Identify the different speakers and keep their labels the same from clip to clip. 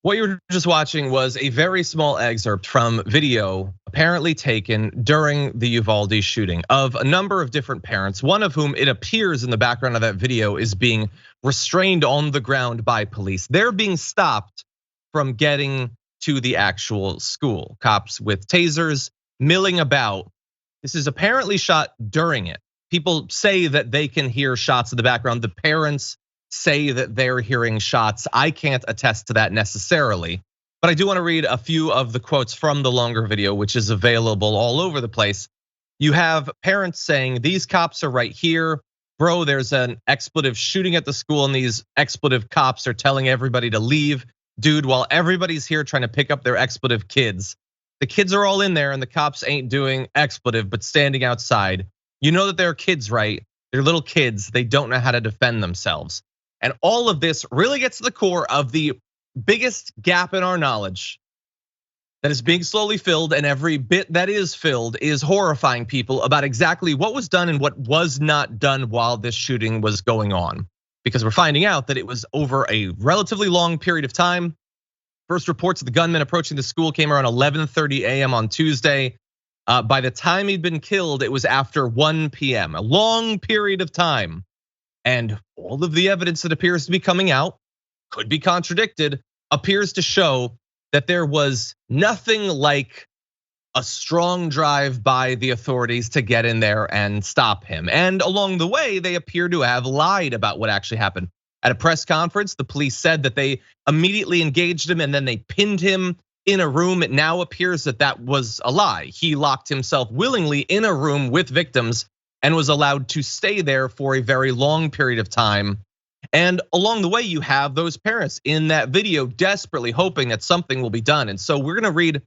Speaker 1: What you were just watching was a very small excerpt from video apparently taken during the Uvalde shooting of a number of different parents, one of whom it appears in the background of that video is being restrained on the ground by police. They're being stopped from getting to the actual school. Cops with tasers milling about. This is apparently shot during it. People say that they can hear shots in the background. The parents say that they're hearing shots. I can't attest to that necessarily, but I do want to read a few of the quotes from the longer video, which is available all over the place. You have parents saying, "These cops are right here. Bro, there's an expletive shooting at the school and these expletive cops are telling everybody to leave. Dude, while everybody's here trying to pick up their expletive kids. The kids are all in there and the cops ain't doing expletive, but standing outside. You know that they're kids, right? They're little kids. They don't know how to defend themselves." And all of this really gets to the core of the biggest gap in our knowledge that is being slowly filled, and every bit that is filled is horrifying people about exactly what was done and what was not done while this shooting was going on. Because we're finding out that it was over a relatively long period of time. First reports of the gunman approaching the school came around 11:30 a.m. on Tuesday. By the time he'd been killed, it was after 1 p.m., a long period of time. And all of the evidence that appears to be coming out, could be contradicted, appears to show that there was nothing like a strong drive by the authorities to get in there and stop him. And along the way, they appear to have lied about what actually happened. At a press conference, the police said that they immediately engaged him and then they pinned him in a room. It now appears that that was a lie. He locked himself willingly in a room with victims and was allowed to stay there for a very long period of time. And along the way, you have those parents in that video desperately hoping that something will be done. And so we're gonna read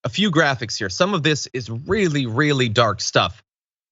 Speaker 1: a few graphics here. Some of this is really, really dark stuff.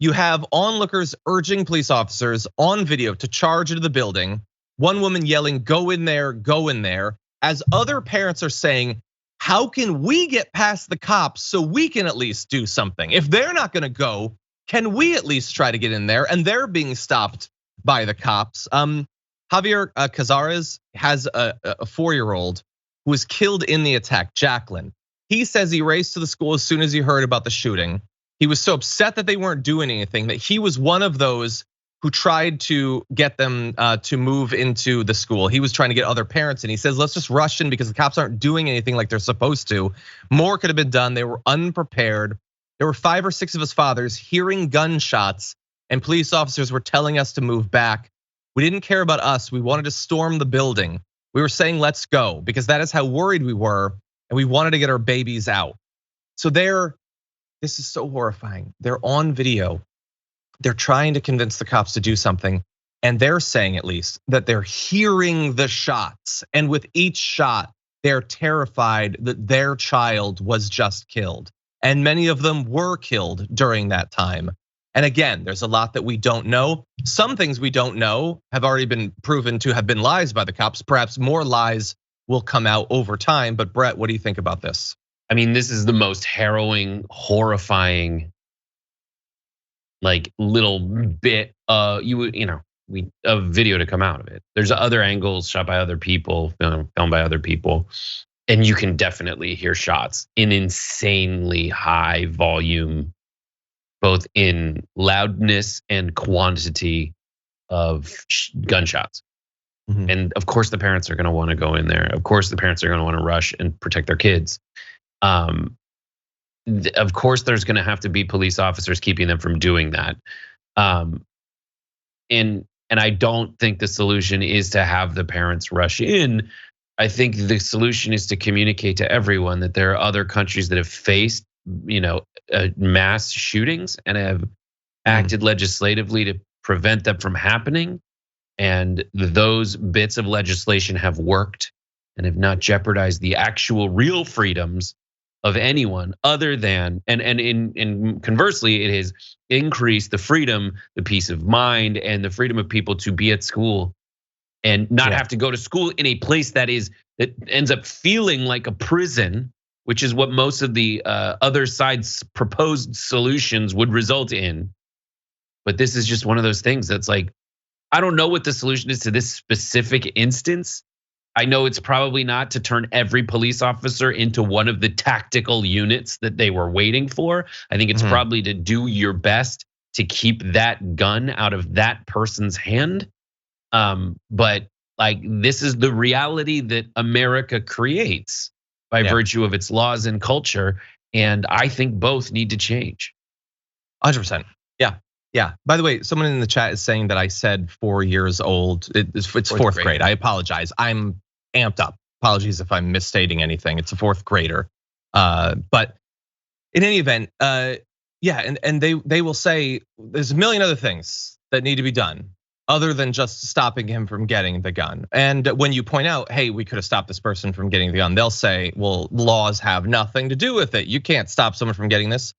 Speaker 1: You have onlookers urging police officers on video to charge into the building. One woman yelling, "Go in there, go in there," as other parents are saying, "How can we get past the cops so we can at least do something? If they're not gonna go, can we at least try to get in there?" And they're being stopped by the cops. Javier Cazares has a 4-year-old who was killed in the attack, Jacqueline. He says he raced to the school as soon as he heard about the shooting. He was so upset that they weren't doing anything that he was one of those who tried to get them to move into the school. He was trying to get other parents and he says, "Let's just rush in because the cops aren't doing anything like they're supposed to." More could have been done. They were unprepared. There were 5 or 6 of us fathers hearing gunshots and police officers were telling us to move back. We didn't care about us. We wanted to storm the building. We were saying, "Let's go," because that is how worried we were. And we wanted to get our babies out. So this is so horrifying. They're on video. They're trying to convince the cops to do something. And they're saying at least that they're hearing the shots. And with each shot, they're terrified that their child was just killed. And many of them were killed during that time. And again, there's a lot that we don't know. Some things we don't know have already been proven to have been lies by the cops. Perhaps more lies will come out over time. But Brett, what do you think about this?
Speaker 2: I mean, this is the most harrowing, horrifying, like little bit a video to come out of it. There's other angles shot by other people, filmed by other people, and you can definitely hear shots in insanely high volume, both in loudness and quantity of gunshots. Mm-hmm. And of course, the parents are going to want to go in there. Of course, the parents are going to want to rush and protect their kids. Of course, there's going to have to be police officers keeping them from doing that. And I don't think the solution is to have the parents rush in. I think the solution is to communicate to everyone that there are other countries that have faced, mass shootings and have acted legislatively to prevent them from happening. And those bits of legislation have worked and have not jeopardized the actual real freedoms of anyone other than, and conversely, it has increased the freedom, the peace of mind, and the freedom of people to be at school and not have to go to school in a place that ends up feeling like a prison, which is what most of the other side's proposed solutions would result in. But this is just one of those things that's like, I don't know what the solution is to this specific instance. I know it's probably not to turn every police officer into one of the tactical units that they were waiting for. I think it's probably to do your best to keep that gun out of that person's hand. But like, this is the reality that America creates by virtue of its laws and culture. And I think both need to change.
Speaker 1: 100%. Yeah. By the way, someone in the chat is saying that I said 4 years old. It's fourth grade. I apologize. I'm amped up. Apologies if I'm misstating anything. It's a fourth grader. But in any event, and they will say there's a million other things that need to be done other than just stopping him from getting the gun. And when you point out, hey, we could have stopped this person from getting the gun, they'll say, well, laws have nothing to do with it. You can't stop someone from getting this.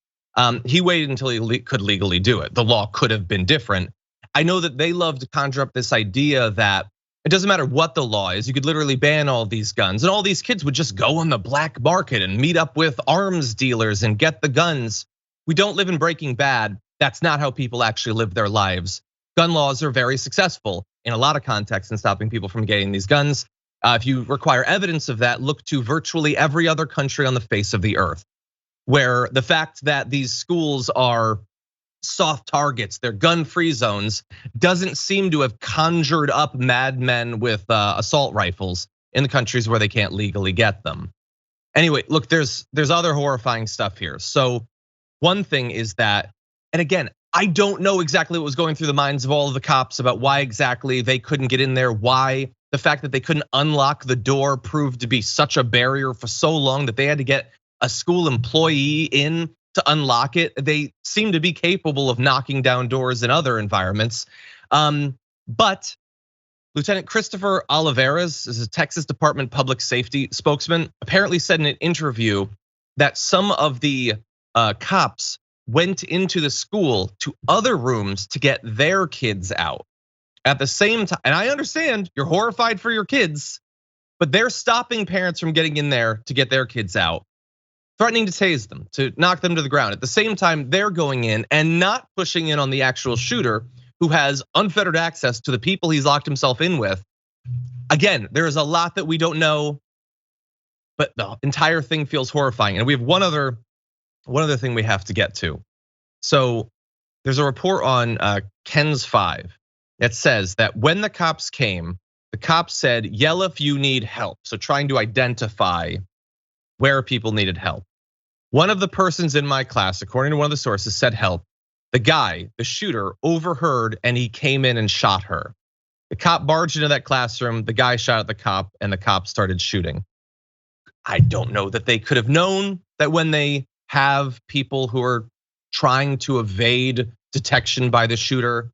Speaker 1: He waited until he could legally do it. The law could have been different. I know that they love to conjure up this idea that it doesn't matter what the law is. You could literally ban all these guns and all these kids would just go on the black market and meet up with arms dealers and get the guns. We don't live in Breaking Bad. That's not how people actually live their lives. Gun laws are very successful in a lot of contexts in stopping people from getting these guns. If you require evidence of that, look to virtually every other country on the face of the earth, where the fact that these schools are soft targets, they're gun-free zones, doesn't seem to have conjured up madmen with assault rifles in the countries where they can't legally get them. Anyway, look, there's other horrifying stuff here. So one thing is that, and again, I don't know exactly what was going through the minds of all of the cops about why exactly they couldn't get in there, why the fact that they couldn't unlock the door proved to be such a barrier for so long that they had to get a school employee in to unlock it. They seem to be capable of knocking down doors in other environments. But Lieutenant Christopher Olivares is a Texas Department Public Safety spokesman, apparently said in an interview that some of the cops went into the school to other rooms to get their kids out. At the same time, and I understand you're horrified for your kids, but they're stopping parents from getting in there to get their kids out, threatening to tase them, to knock them to the ground. At the same time, they're going in and not pushing in on the actual shooter who has unfettered access to the people he's locked himself in with. Again, there is a lot that we don't know, but the entire thing feels horrifying. And we have one other thing we have to get to. So there's a report on Ken's 5 that says that when the cops came, the cops said, yell if you need help. So trying to identify where people needed help. One of the persons in my class, according to one of the sources, said help. The guy, the shooter, overheard and he came in and shot her. The cop barged into that classroom, the guy shot at the cop and the cop started shooting. I don't know that they could have known that when they have people who are trying to evade detection by the shooter,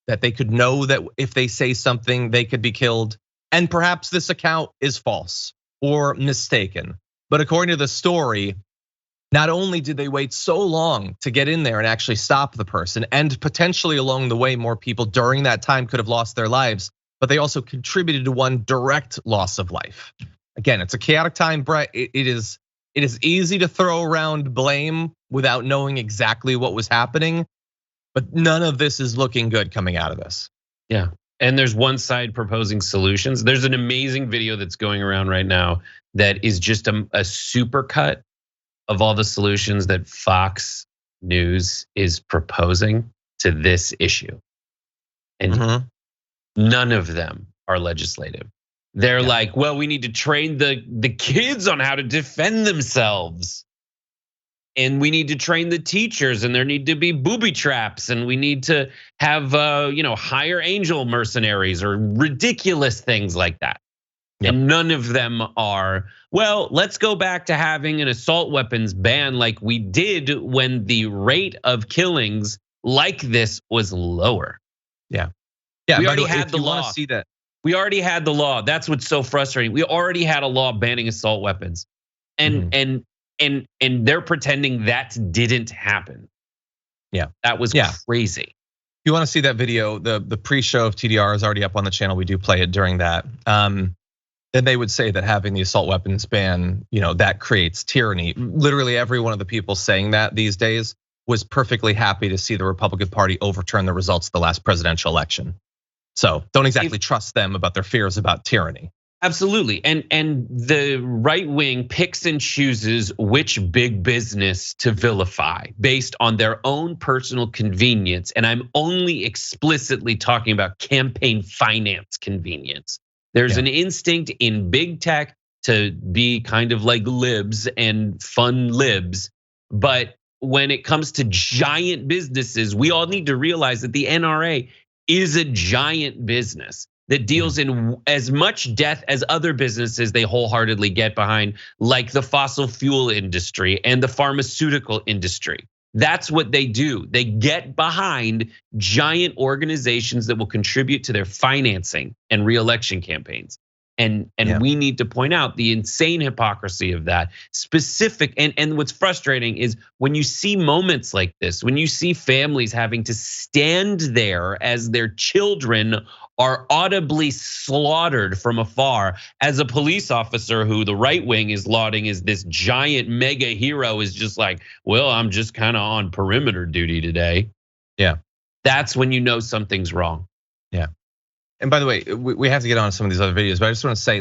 Speaker 1: that they could know that if they say something, they could be killed. And perhaps this account is false or mistaken. But according to the story, not only did they wait so long to get in there and actually stop the person, and potentially along the way, more people during that time could have lost their lives, but they also contributed to one direct loss of life. Again, it's a chaotic time, Brett. It is easy to throw around blame without knowing exactly what was happening, but none of this is looking good coming out of this.
Speaker 2: Yeah, and there's one side proposing solutions. There's an amazing video that's going around right now that is just a super cut of all the solutions that Fox News is proposing to this issue. And none of them are legislative. They're like, well, we need to train the kids on how to defend themselves. And we need to train the teachers, and there need to be booby traps, and we need to have hire angel mercenaries or ridiculous things like that. Yep. And none of them are, well, let's go back to having an assault weapons ban like we did when the rate of killings like this was lower.
Speaker 1: Yeah.
Speaker 2: We already had the law.
Speaker 1: See that.
Speaker 2: We already had the law. That's what's so frustrating. We already had a law banning assault weapons. And they're pretending that didn't happen.
Speaker 1: Yeah.
Speaker 2: That was crazy.
Speaker 1: you want to see that video, the pre-show of TDR is already up on the channel. We do play it during that. Then they would say that having the assault weapons ban, that creates tyranny. Literally every one of the people saying that these days was perfectly happy to see the Republican Party overturn the results of the last presidential election. So don't exactly trust them about their fears about tyranny.
Speaker 2: Absolutely, and the right wing picks and chooses which big business to vilify based on their own personal convenience. And I'm only explicitly talking about campaign finance convenience. There's an instinct in big tech to be kind of like libs and fun libs, but when it comes to giant businesses, we all need to realize that the NRA is a giant business that deals in as much death as other businesses they wholeheartedly get behind, like the fossil fuel industry and the pharmaceutical industry. That's what they do. They get behind giant organizations that will contribute to their financing and re-election campaigns. And we need to point out the insane hypocrisy of that. Specific, and what's frustrating is when you see moments like this, when you see families having to stand there as their children are audibly slaughtered from afar, as a police officer who the right wing is lauding as this giant mega hero is just like, well, I'm just kind of on perimeter duty today.
Speaker 1: Yeah.
Speaker 2: That's when you know something's wrong.
Speaker 1: Yeah. And by the way, we have to get on some of these other videos, but I just want to say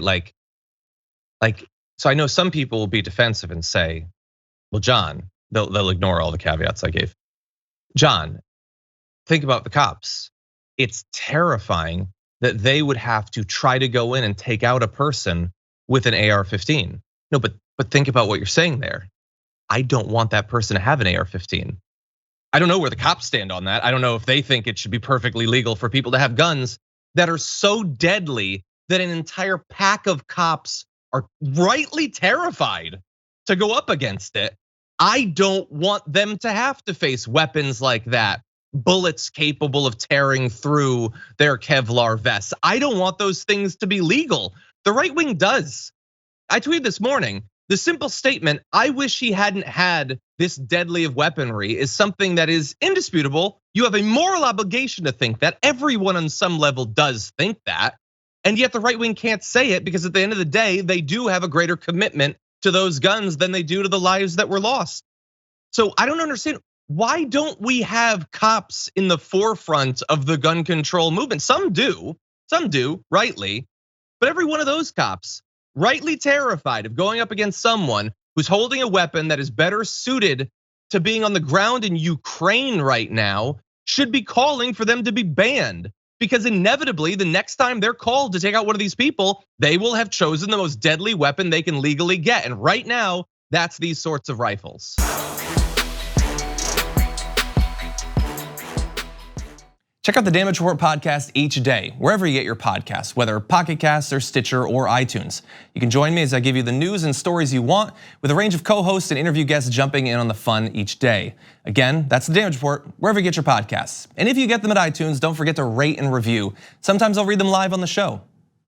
Speaker 1: so I know some people will be defensive and say, well, John, they'll ignore all the caveats I gave. John, think about the cops. It's terrifying that they would have to try to go in and take out a person with an AR-15. No, but think about what you're saying there. I don't want that person to have an AR-15. I don't know where the cops stand on that. I don't know if they think it should be perfectly legal for people to have guns that are so deadly that an entire pack of cops are rightly terrified to go up against it. I don't want them to have to face weapons like that, bullets capable of tearing through their Kevlar vests. I don't want those things to be legal. The right wing does. I tweeted this morning, the simple statement, I wish he hadn't had this deadly of weaponry, is something that is indisputable. You have a moral obligation to think that. Everyone on some level does think that. And yet the right wing can't say it because at the end of the day, they do have a greater commitment to those guns than they do to the lives that were lost. So I don't understand, why don't we have cops in the forefront of the gun control movement? Some do, rightly. But every one of those cops, rightly terrified of going up against someone who's holding a weapon that is better suited to being on the ground in Ukraine right now, should be calling for them to be banned. Because inevitably, the next time they're called to take out one of these people, they will have chosen the most deadly weapon they can legally get. And right now, that's these sorts of rifles.
Speaker 3: Check out the Damage Report podcast each day, wherever you get your podcasts, whether Pocket Casts or Stitcher or iTunes. You can join me as I give you the news and stories you want, with a range of co-hosts and interview guests jumping in on the fun each day. Again, that's the Damage Report, wherever you get your podcasts. And if you get them at iTunes, don't forget to rate and review. Sometimes I'll read them live on the show.